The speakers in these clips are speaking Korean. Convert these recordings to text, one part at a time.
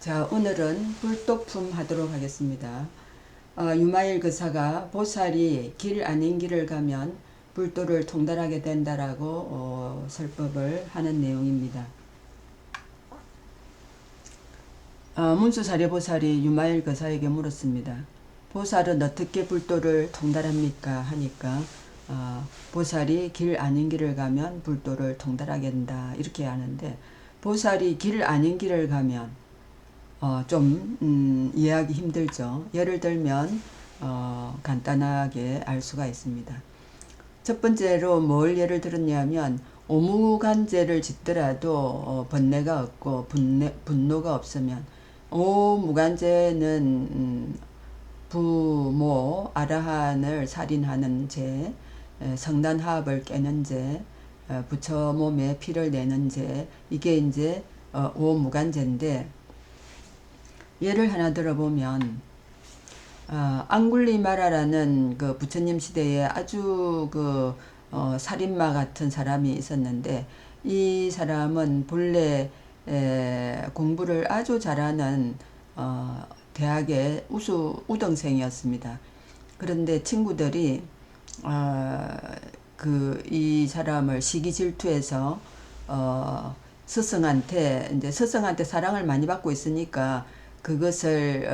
자, 오늘은 불도품 하도록 하겠습니다. 유마일 그사가 보살이 길 아닌 길을 가면 불도를 통달하게 된다라고 설법을 하는 내용입니다. 문수사리보살이 유마일 그사에게 물었습니다. 보살은 어떻게 불도를 통달합니까? 하니까 보살이 길 아닌 길을 가면 불도를 통달하게 된다 이렇게 하는데, 보살이 길 아닌 길을 가면 이해하기 힘들죠. 예를 들면 간단하게 알 수가 있습니다. 첫 번째로 뭘 예를 들었냐면, 오무간제를 짓더라도 번뇌가 없고 분노가 없으면, 오무간제는 부모 아라한을 살인하는 죄, 성단화합을 깨는 죄, 부처 몸에 피를 내는 죄, 이게 이제 오무간제인데, 예를 하나 들어보면 앙굴리마라라는 그 부처님 시대에 아주 살인마 같은 사람이 있었는데, 이 사람은 본래 공부를 아주 잘하는 대학의 우등생이었습니다. 그런데 친구들이 이 사람을 시기 질투해서 스승한테 사랑을 많이 받고 있으니까 그것을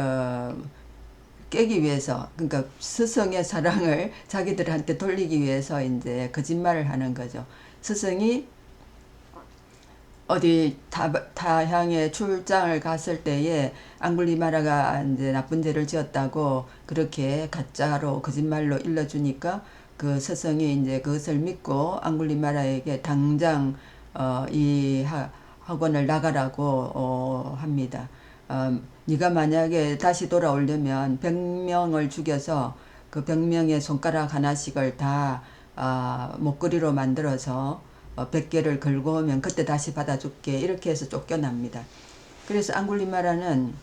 깨기 위해서, 그러니까 스승의 사랑을 자기들한테 돌리기 위해서 이제 거짓말을 하는 거죠. 스승이 어디 타향에 출장을 갔을 때에 앙굴리마라가 이제 나쁜 죄를 지었다고 그렇게 가짜로 거짓말로 일러주니까, 그 스승이 이제 그것을 믿고 앙굴리마라에게 당장 이 학원을 나가라고 합니다. 네가 만약에 다시 돌아오려면 100명을 죽여서 그 100명의 손가락 하나씩을 다 목걸이로 만들어서 100개를 걸고 오면 그때 다시 받아줄게, 이렇게 해서 쫓겨납니다. 그래서 앙굴리마라는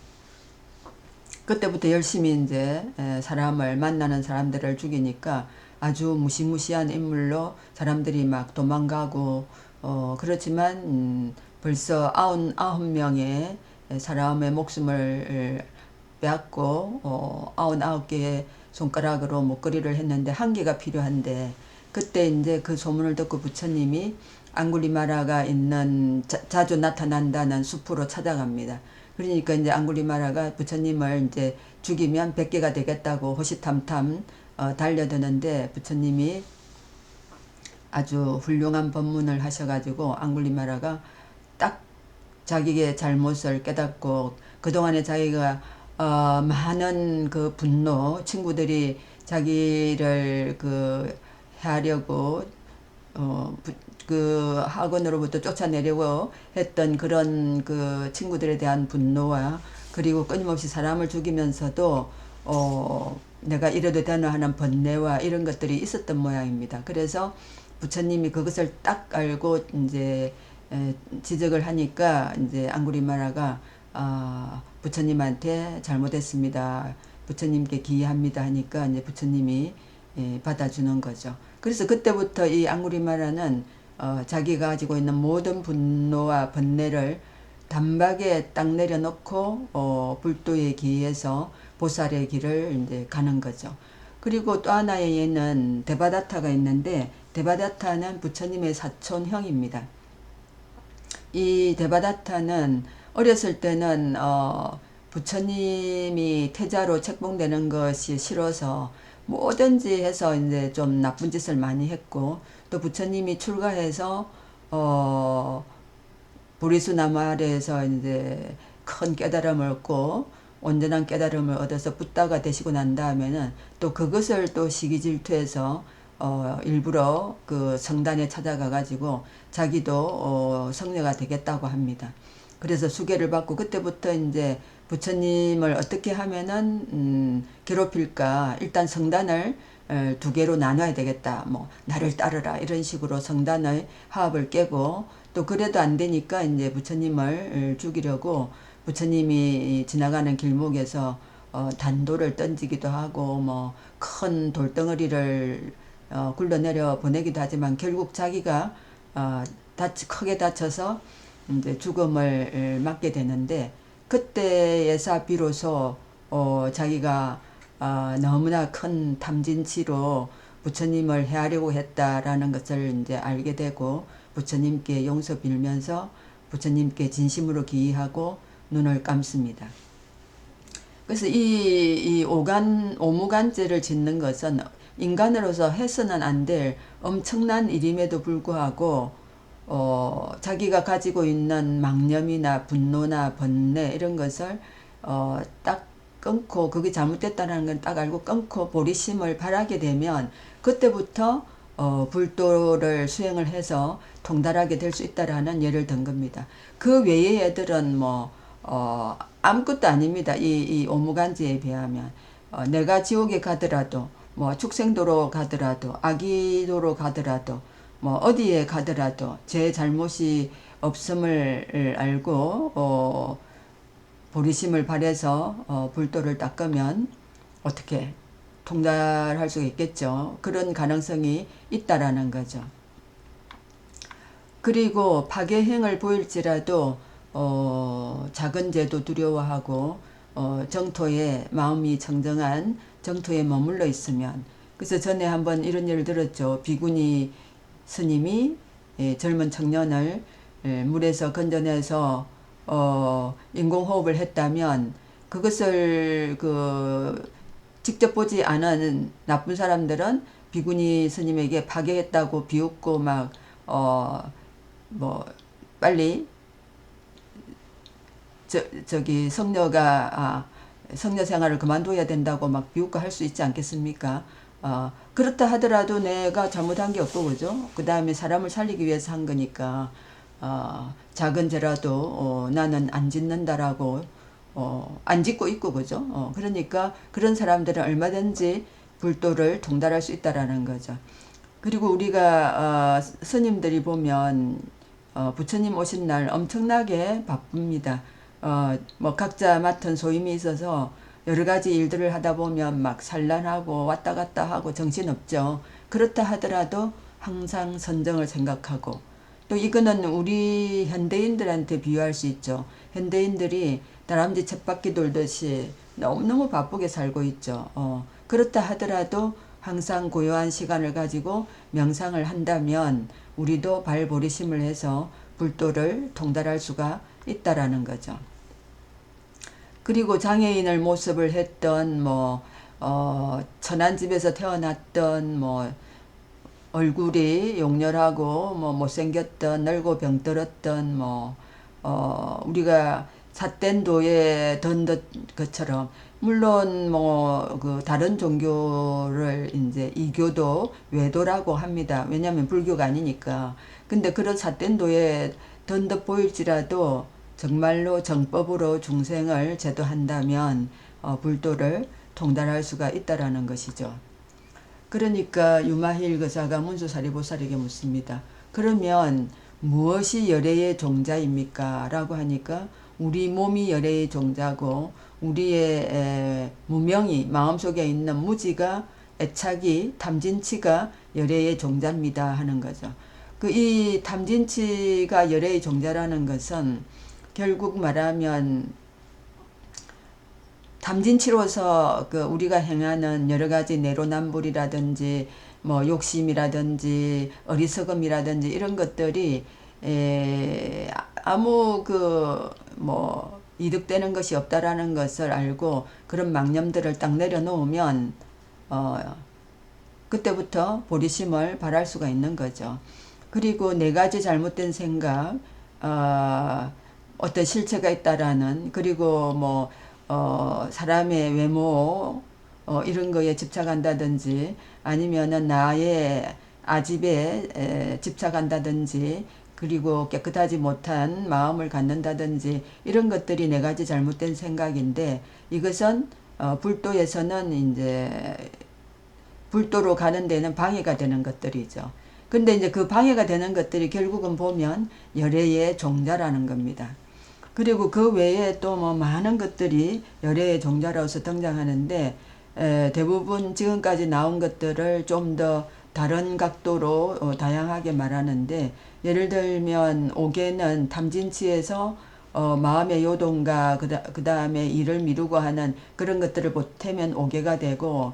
그때부터 열심히 이제 사람을 만나는 사람들을 죽이니까 아주 무시무시한 인물로 사람들이 막 도망가고, 그렇지만 벌써 99명의 사람의 목숨을 빼앗고 99개의 손가락으로 목걸이를 했는데 한 개가 필요한데, 그때 이제 그 소문을 듣고 부처님이 앙굴리마라가 있는 자주 나타난다는 숲으로 찾아갑니다. 그러니까 이제 앙굴리마라가 부처님을 이제 죽이면 100개가 되겠다고 호시탐탐 달려드는데, 부처님이 아주 훌륭한 법문을 하셔가지고 앙굴리마라가 딱 자기의 잘못을 깨닫고, 그동안에 자기가 많은 그 분노, 친구들이 자기를 해하려고 그 학원으로부터 쫓아내려고 했던 그런 그 친구들에 대한 분노와, 그리고 끊임없이 사람을 죽이면서도 내가 이래도 되나 하는 번뇌와 이런 것들이 있었던 모양입니다. 그래서 부처님이 그것을 딱 알고 이제 지적을 하니까, 이제 앙구리마라가 부처님한테 잘못했습니다, 부처님께 기이합니다 하니까 이제 부처님이 받아주는 거죠. 그래서 그때부터 이 앙구리마라는 자기가 가지고 있는 모든 분노와 번뇌를 단박에 딱 내려놓고 불도의 길에서 보살의 길을 이제 가는 거죠. 그리고 또 하나의 예는 데바다타가 있는데, 데바다타는 부처님의 사촌형입니다. 이 데바다타는 어렸을 때는 부처님이 태자로 책봉되는 것이 싫어서 뭐든지 해서 이제 좀 나쁜 짓을 많이 했고, 또 부처님이 출가해서 보리수나무 아래에서 이제 큰 깨달음을 얻고 온전한 깨달음을 얻어서 붓다가 되시고 난 다음에는 또 그것을 또 시기질투해서 일부러 그 성단에 찾아가 가지고 자기도 성녀가 되겠다고 합니다. 그래서 수계를 받고, 그때부터 이제 부처님을 어떻게 하면은 괴롭힐까, 일단 성단을 두 개로 나눠야 되겠다, 뭐 나를 따르라, 이런 식으로 성단의 화합을 깨고, 또 그래도 안 되니까 이제 부처님을 죽이려고 부처님이 지나가는 길목에서 단돌을 던지기도 하고, 뭐 큰 돌덩어리를 굴러내려 보내기도 하지만, 결국 자기가 크게 다쳐서 이제 죽음을 맞게 되는데, 그때에서 비로소 자기가 너무나 큰 탐진치로 부처님을 해하려고 했다라는 것을 이제 알게 되고 부처님께 용서 빌면서 부처님께 진심으로 기의하고 눈을 감습니다. 그래서 이 오무간죄를 짓는 것은 인간으로서 해서는 안 될 엄청난 일임에도 불구하고 자기가 가지고 있는 망념이나 분노나 번뇌 이런 것을 딱 끊고 그게 잘못됐다는 건 딱 알고 끊고 보리심을 발하게 되면 그때부터 불도를 수행을 해서 통달하게 될 수 있다라는 예를 든 겁니다. 그 외의 애들은 뭐 아무것도 아닙니다. 이 오무간지에 비하면 내가 지옥에 가더라도 뭐 축생도로 가더라도 아기도로 가더라도 뭐 어디에 가더라도 제 잘못이 없음을 알고 보리심을 발해서 불도를 닦으면 어떻게 통달할 수가 있겠죠. 그런 가능성이 있다라는 거죠. 그리고 파괴행을 보일지라도 작은 죄도 두려워하고 정토에 마음이 청정한 정토에 머물러 있으면 그래서 전에 한번 이런 예를 들었죠. 비구니 스님이 젊은 청년을 물에서 건져내서 인공호흡을 했다면 그것을 직접 보지 않은 나쁜 사람들은 비구니 스님에게 파괴했다고 비웃고 막 빨리 저기 성녀가 성녀 생활을 그만둬야 된다고 막 비웃고 할 수 있지 않겠습니까? 그렇다 하더라도 내가 잘못한 게 없고 그죠? 그 다음에 사람을 살리기 위해서 한 거니까 작은 죄라도 나는 안 짓는다라고 안 짓고 있고 그죠? 그러니까 그런 사람들은 얼마든지 불도를 통달할 수 있다라는 거죠. 그리고 우리가 스님들이 보면 부처님 오신 날 엄청나게 바쁩니다. 뭐 각자 맡은 소임이 있어서 여러 가지 일들을 하다 보면 막 산란하고 왔다 갔다 하고 정신없죠. 그렇다 하더라도 항상 선정을 생각하고 또 이거는 우리 현대인들한테 비유할 수 있죠. 현대인들이 다람쥐 쳇바퀴 돌듯이 너무너무 바쁘게 살고 있죠. 그렇다 하더라도 항상 고요한 시간을 가지고 명상을 한다면 우리도 발보리심을 해서 불도를 통달할 수가 있다라는 거죠. 그리고 장애인을 모습을 했던 천한 집에서 태어났던 얼굴이 용렬하고 못생겼던 늙고 병들었던 우리가 삿된 도에 던 것처럼 물론 다른 종교를 이제 이교도 외도라고 합니다. 왜냐하면 불교가 아니니까. 근데 그런 삿된 도에 던 듯 보일지라도 정말로 정법으로 중생을 제도한다면 불도를 통달할 수가 있다라는 것이죠. 그러니까 유마힐 거사가 문수사리보살에게 묻습니다. 그러면 무엇이 열애의 종자입니까? 라고 하니까 우리 몸이 열애의 종자고 우리의 무명이 마음속에 있는 무지가 애착이 탐진치가 열애의 종자입니다 하는 거죠. 이 탐진치가 열애의 종자라는 것은 결국 말하면 탐진치로서 우리가 행하는 여러 가지 내로남불이라든지 욕심이라든지 어리석음이라든지 이런 것들이 아무 이득되는 것이 없다라는 것을 알고 그런 망념들을 딱 내려놓으면 그때부터 보리심을 발할 수가 있는 거죠. 그리고 네 가지 잘못된 생각, 어떤 실체가 있다라는 그리고 사람의 외모 이런 거에 집착한다든지 아니면은 나의 아집에 집착한다든지 그리고 깨끗하지 못한 마음을 갖는다든지 이런 것들이 네 가지 잘못된 생각인데 이것은 불도에서는 이제 불도로 가는 데는 방해가 되는 것들이죠. 근데 이제 그 방해가 되는 것들이 결국은 보면 열애의 종자라는 겁니다. 그리고 그 외에 또 많은 것들이 열애의 종자로서 등장하는데 대부분 지금까지 나온 것들을 좀 더 다른 각도로 다양하게 말하는데 예를 들면 옥에는 탐진치에서 마음의 요동과 그 다음에 일을 미루고 하는 그런 것들을 보태면 5개가 되고,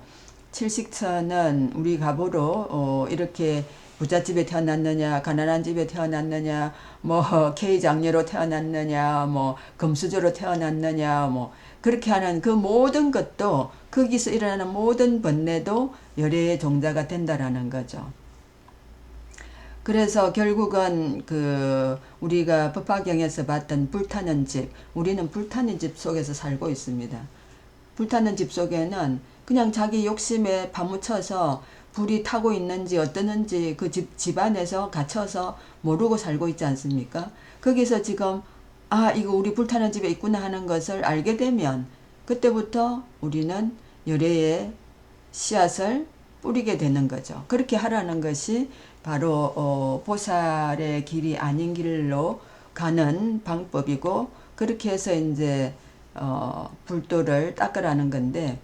칠식천은 우리 갑으로 이렇게 부잣집에 태어났느냐, 가난한 집에 태어났느냐, 뭐 K장녀로 태어났느냐, 뭐 금수저로 태어났느냐, 뭐 그렇게 하는 그 모든 것도, 거기서 일어나는 모든 번뇌도 열애의 종자가 된다라는 거죠. 그래서 결국은 우리가 법화경에서 봤던 불타는 집, 우리는 불타는 집 속에서 살고 있습니다. 불타는 집 속에는 그냥 자기 욕심에 파묻혀서 불이 타고 있는지 어떠는지 그 집 안에서 갇혀서 모르고 살고 있지 않습니까? 거기서 지금 이거 우리 불타는 집에 있구나 하는 것을 알게 되면 그때부터 우리는 열애의 씨앗을 뿌리게 되는 거죠. 그렇게 하라는 것이 바로 보살의 길이 아닌 길로 가는 방법이고, 그렇게 해서 이제 불도를 닦으라는 건데,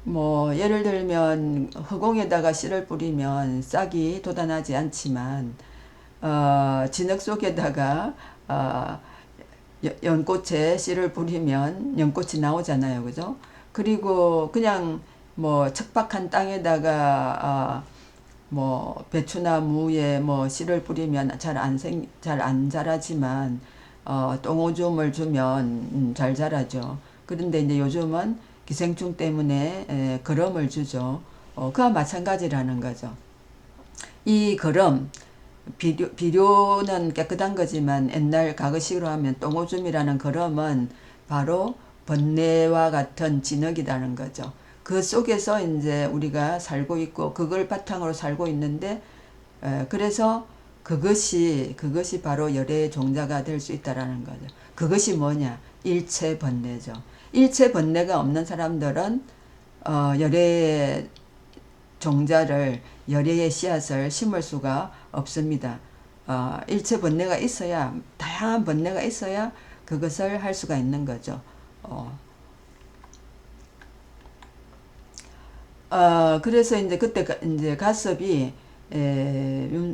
뭐 예를 들면 허공에다가 씨를 뿌리면 싹이 돋아나지 않지만 진흙 속에다가 연꽃에 씨를 뿌리면 연꽃이 나오잖아요, 그죠? 그리고 그냥 뭐 척박한 땅에다가 뭐 배추나 무에 뭐 씨를 뿌리면 잘 안 자라지만 똥오줌을 주면 잘 자라죠. 그런데 이제 요즘은 기생충 때문에 거름을 주죠. 그와 마찬가지라는 거죠. 이 거름, 비료는 깨끗한 거지만 옛날 과거식으로 하면 똥오줌이라는 거름은 바로 번뇌와 같은 진흙이라는 거죠. 그 속에서 이제 우리가 살고 있고 그걸 바탕으로 살고 있는데, 그래서 그것이 바로 열애의 종자가 될 수 있다라는 거죠. 그것이 뭐냐? 일체 번뇌죠. 일체 번뇌가 없는 사람들은 열애의 종자를, 열애의 씨앗을 심을 수가 없습니다. 일체 번뇌가 있어야, 다양한 번뇌가 있어야 그것을 할 수가 있는 거죠. 그래서 이제 그때 이제 가섭이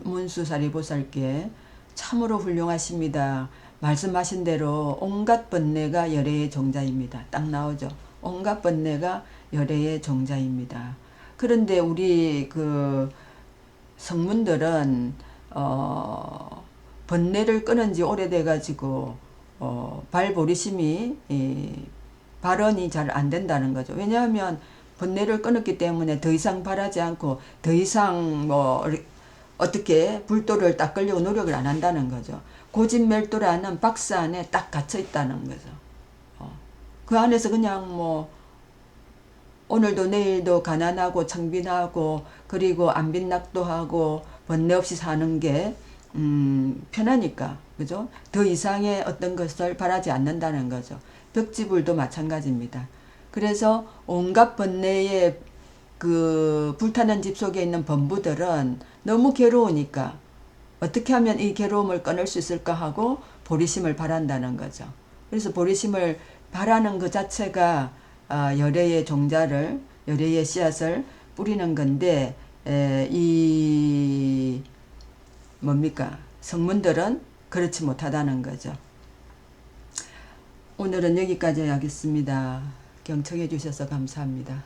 문수사리보살께 참으로 훌륭하십니다. 말씀하신 대로 온갖 번뇌가 열애의 종자입니다. 딱 나오죠. 온갖 번뇌가 열애의 종자입니다. 그런데 우리 성문들은 번뇌를 끊은 지 오래돼 가지고 발보리심이 발언이 잘 안 된다는 거죠. 왜냐하면 번뇌를 끊었기 때문에 더 이상 바라지 않고 더 이상 뭐 어떻게 불도를 닦으려고 노력을 안 한다는 거죠. 고집멸도라는 박스 안에 딱 갇혀 있다는 거죠. 그 안에서 그냥 뭐 오늘도 내일도 가난하고 창빈하고 그리고 안빈낙도하고 번뇌 없이 사는 게 편하니까, 그죠? 더 이상의 어떤 것을 바라지 않는다는 거죠. 벽지불도 마찬가지입니다. 그래서 온갖 번뇌의 불타는 집 속에 있는 범부들은 너무 괴로우니까 어떻게 하면 이 괴로움을 끊을 수 있을까 하고 보리심을 바란다는 거죠. 그래서 보리심을 바라는 그 자체가 열애의 종자를, 열애의 씨앗을 뿌리는 건데, 이 뭡니까? 성문들은 그렇지 못하다는 거죠. 오늘은 여기까지 하겠습니다. 경청해 주셔서 감사합니다.